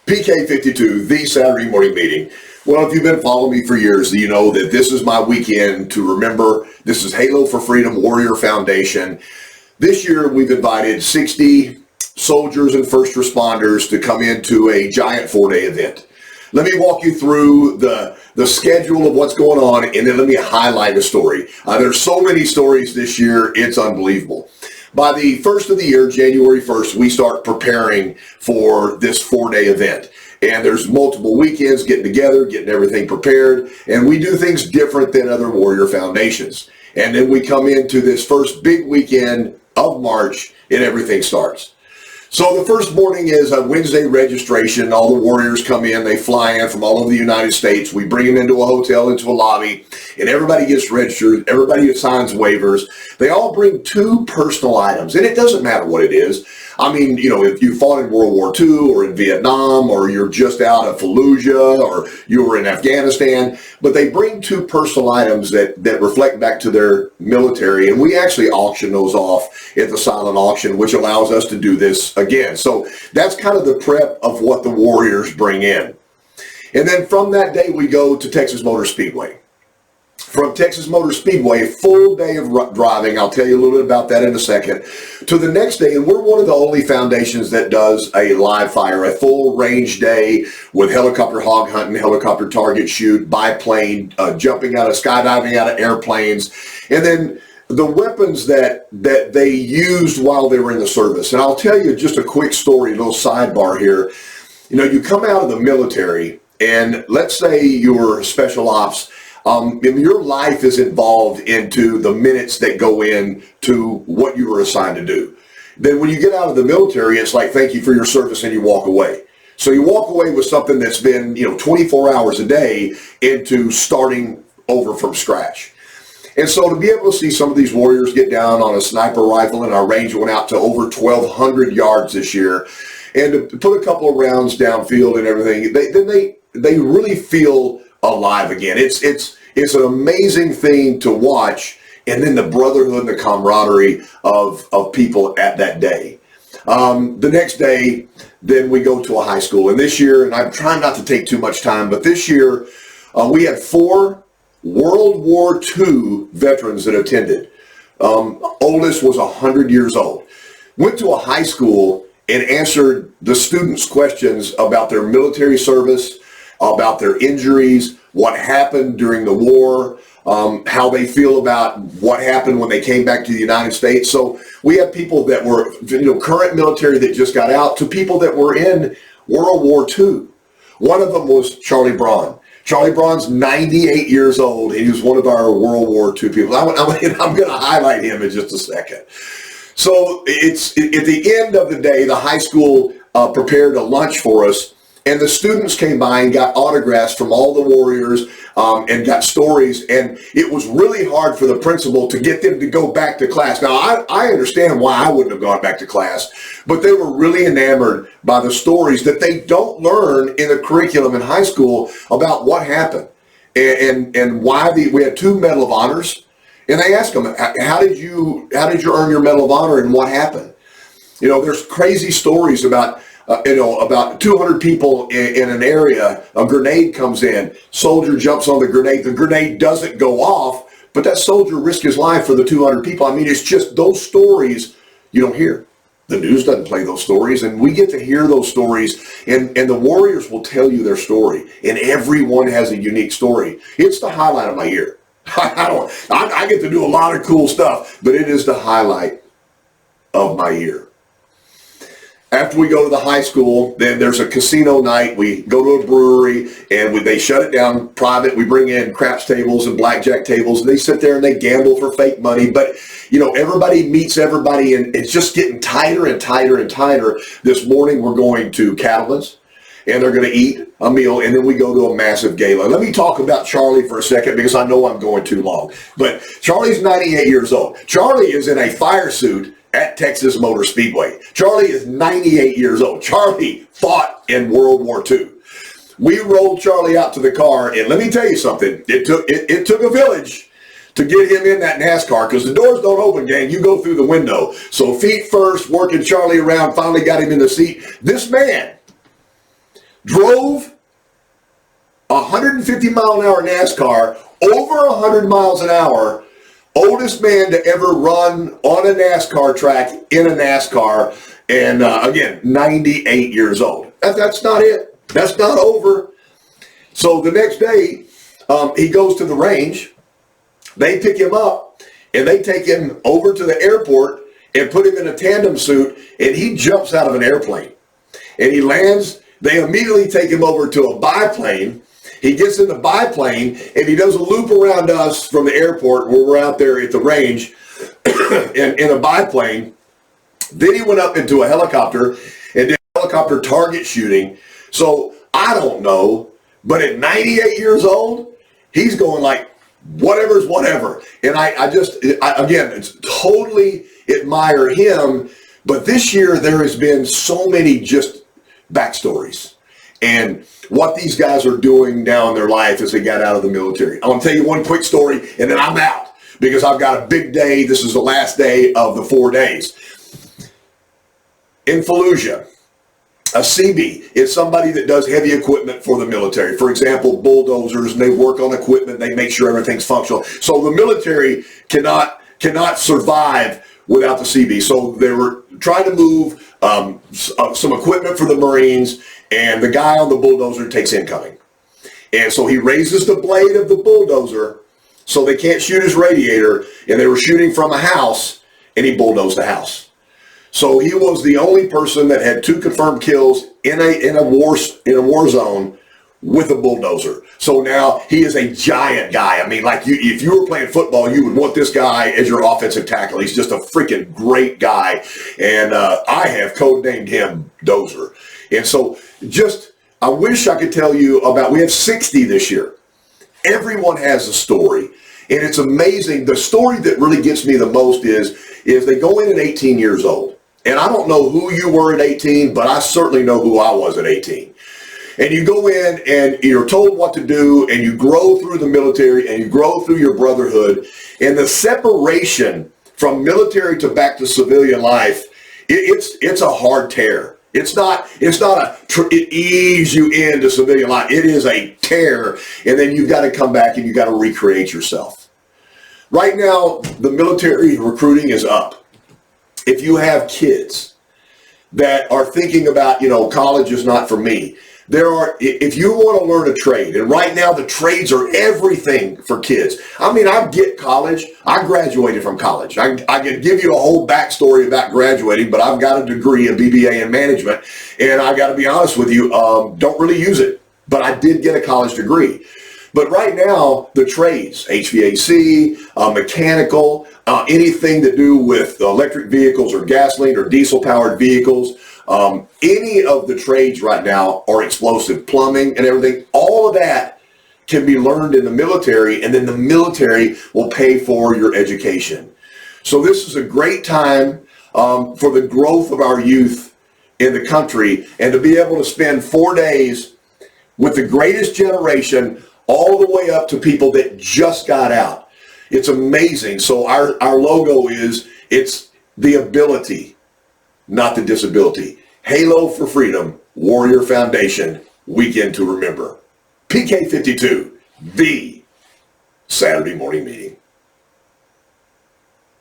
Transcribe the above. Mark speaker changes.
Speaker 1: PK52, the Saturday morning meeting. Well, if you've been following me for years, you know that this is my weekend to remember. This is Halo for Freedom Warrior Foundation. This year, we've invited 60 soldiers and first responders to come into a giant 4-day event. Let me walk you through the schedule of what's going on, and then let me highlight a story. There's so many stories this year, it's unbelievable. By the first of the year, January 1st, we start preparing for this 4-day event. And there's multiple weekends getting together, getting everything prepared. And we do things different than other warrior foundations. And then we come into this first big weekend of March and everything starts. So the first morning is a Wednesday registration. All the warriors come in, they fly in from all over the United States. We bring them into a hotel, into a lobby, and everybody gets registered. Everybody signs waivers. They all bring 2 personal items, and it doesn't matter what it is. I mean, you know, if you fought in World War II or in Vietnam, or you're just out of Fallujah, or you were in Afghanistan, but they bring 2 personal items that reflect back to their military, and we actually auction those off at the silent auction, which allows us to do this again. So that's kind of the prep of what the warriors bring in. And then from that day, we go to Texas Motor Speedway. From Texas Motor Speedway, a full day of driving, I'll tell you a little bit about that in a second, to the next day, and we're one of the only foundations that does a live fire, a full range day with helicopter hog hunting, helicopter target shoot, biplane, jumping out of, skydiving out of airplanes, and then the weapons that they used while they were in the service. And I'll tell you just a quick story, a little sidebar here. You know, you come out of the military, and let's say you're special ops, your life is involved into the minutes that go in to what you were assigned to do. Then when you get out of the military, it's like, thank you for your service, and you walk away. So you walk away with something that's been, 24 hours a day into starting over from scratch. And so to be able to see some of these warriors get down on a sniper rifle, and our range went out to over 1,200 yards this year, and to put a couple of rounds downfield and everything, they really feel alive again. It's an amazing thing to watch, and then the brotherhood and the camaraderie of people at that day. The next day, then we go to a high school, and this year, and I'm trying not to take too much time, but this year we had 4 World War II veterans that attended. Oldest was 100 years old. Went to a high school and answered the students' questions about their military service, about their injuries, what happened during the war, how they feel about what happened when they came back to the United States. So we have people that were, current military that just got out, to people that were in World War II. One of them was Charlie Braun. Charlie Braun's 98 years old. He was one of our World War II people. I'm going to highlight him in just a second. So it's at the end of the day, the high school prepared a lunch for us, and the students came by and got autographs from all the warriors and got stories. And it was really hard for the principal to get them to go back to class. Now, I understand why I wouldn't have gone back to class, but they were really enamored by the stories that they don't learn in the curriculum in high school about what happened and why we had 2 Medal of Honors. And they asked them, how did you earn your Medal of Honor, and what happened? There's crazy stories about about 200 people in an area, a grenade comes in, soldier jumps on the grenade doesn't go off, but that soldier risked his life for the 200 people. I mean, it's just those stories you don't hear. The news doesn't play those stories, and we get to hear those stories, and the warriors will tell you their story, and everyone has a unique story. It's the highlight of my year. I get to do a lot of cool stuff, but it is the highlight of my year. After we go to the high school, then there's a casino night. We go to a brewery, and they shut it down private. We bring in craps tables and blackjack tables, and they sit there and they gamble for fake money. But, everybody meets everybody, and it's just getting tighter and tighter and tighter. This morning, we're going to Catalan's, and they're going to eat a meal, and then we go to a massive gala. Let me talk about Charlie for a second, because I know I'm going too long. But Charlie's 98 years old. Charlie is in a fire suit at Texas Motor Speedway. Charlie is 98 years old. Charlie fought in World War II. We rolled Charlie out to the car, and let me tell you something. It took a village to get him in that NASCAR, because the doors don't open, gang. You go through the window. So feet first, working Charlie around, finally got him in the seat. This man drove 150-mile-an-hour NASCAR over 100 miles an hour, oldest man to ever run on a NASCAR track in a NASCAR, and again, 98 years old. That's not it. That's not over. So the next day, he goes to the range. They pick him up, and they take him over to the airport and put him in a tandem suit, and he jumps out of an airplane. And he lands. They immediately take him over to a biplane. He gets in the biplane, and he does a loop around us from the airport where we're out there at the range in a biplane. Then he went up into a helicopter and did helicopter target shooting. So I don't know, but at 98 years old, he's going like, whatever's whatever. And I again, it's totally admire him. But this year, there has been so many just backstories and what these guys are doing now in their life as they got out of the military. I want to tell you one quick story, and then I'm out because I've got a big day. This is the last day of the 4 days. In Fallujah, a CB is somebody that does heavy equipment for the military. For example, bulldozers, and they work on equipment. They make sure everything's functional. So the military cannot survive without the CB. So they were trying to move some equipment for the Marines, and the guy on the bulldozer takes incoming. And so he raises the blade of the bulldozer so they can't shoot his radiator, and they were shooting from a house, and he bulldozed the house. So he was the only person that had 2 confirmed kills in a war zone with a bulldozer. So now he is a giant guy. I mean, like if you were playing football, you would want this guy as your offensive tackle. He's just a freaking great guy. And I have codenamed him Dozer. And so I wish I could tell you about, we have 60 this year. Everyone has a story. And it's amazing. The story that really gets me the most is they go in at 18 years old. And I don't know who you were at 18, but I certainly know who I was at 18. And you go in and you're told what to do, and you grow through the military, and you grow through your brotherhood. And the separation from military to back to civilian life, it's a hard tear. It ease you into civilian life. It is a tear, and then you've got to come back and you've got to recreate yourself. Right now, the military recruiting is up. If you have kids that are thinking about, college is not for me, if you want to learn a trade, and right now the trades are everything for kids. I mean, I get college. I graduated from college. I can give you a whole backstory about graduating, but I've got a degree, a BBA in management, and I got to be honest with you, don't really use it, but I did get a college degree. But right now, the trades, HVAC, mechanical, anything to do with electric vehicles or gasoline or diesel-powered vehicles, any of the trades right now are explosive, plumbing and everything. All of that can be learned in the military, and then the military will pay for your education. So this is a great time for the growth of our youth in the country, and to be able to spend 4 days with the greatest generation all the way up to people that just got out. It's amazing. So our logo it's the ability, not the disability. Halo for Freedom, Warrior Foundation, Weekend to Remember. PK52, the Saturday morning meeting.